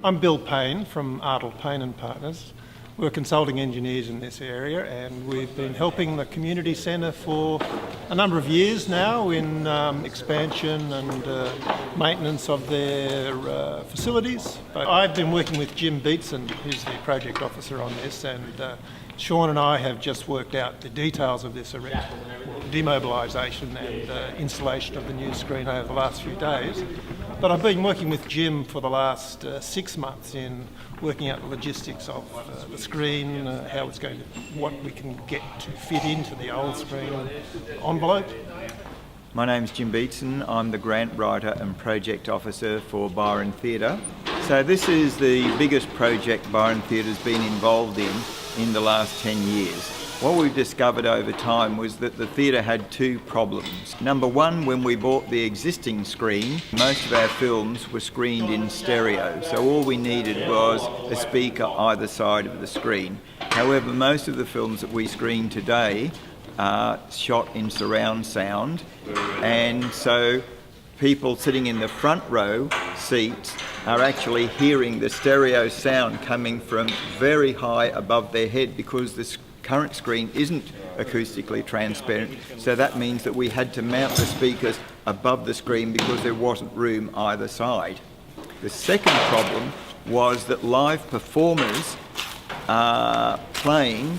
I'm Bill Payne from Ardell Payne and Partners. We're consulting engineers in this area, and we've been helping the community centre for a number of years now in expansion and maintenance of their facilities. But I've been working with Jim Beatson, who's the project officer on this, and Sean and I have just worked out the details of this demobilisation and installation of the new screen over the last few days. But I've been working with Jim for the last 6 months in working out the logistics of the screen, how it's going to, what we can get to fit into the old screen envelope. My name's Jim Beatson. I'm the grant writer and project officer for Byron Theatre. So this is the biggest project Byron Theatre's been involved in the last 10 years. What we've discovered over time was that the theatre had two problems. Number one, when we bought the existing screen, most of our films were screened in stereo, so all we needed was a speaker either side of the screen. However, most of the films that we screen today are shot in surround sound, and so people sitting in the front row seats are actually hearing the stereo sound coming from very high above their head because the current screen isn't acoustically transparent, so that means that we had to mount the speakers above the screen because there wasn't room either side. The second problem was that live performers are playing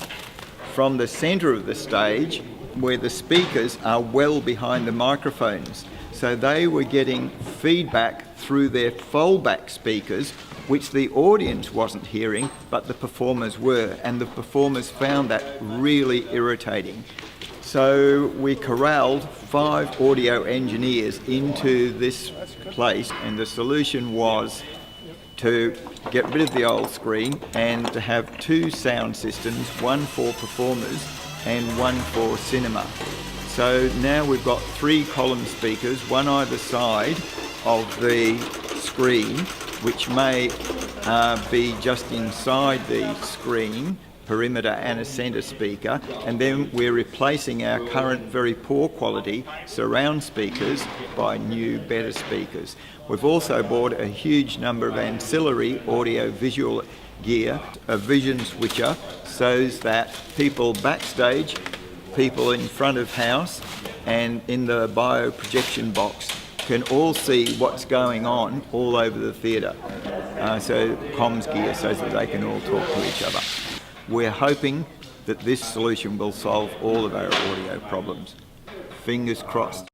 from the centre of the stage where the speakers are well behind the microphones. So they were getting feedback through their foldback speakers, which the audience wasn't hearing, but the performers were, and the performers found that really irritating. So we corralled 5 audio engineers into this place, and the solution was to get rid of the old screen and to have 2 sound systems, one for performers and one for cinema. So now we've got 3 column speakers, one either side of the screen, which may be just inside the screen perimeter and a centre speaker, and then we're replacing our current very poor quality surround speakers by new better speakers. We've also bought a huge number of ancillary audio visual gear, a vision switcher, so that people backstage, people in front of house and in the bio projection box can all see what's going on all over the theatre. So comms gear so that they can all talk to each other. We're hoping that this solution will solve all of our audio problems. Fingers crossed.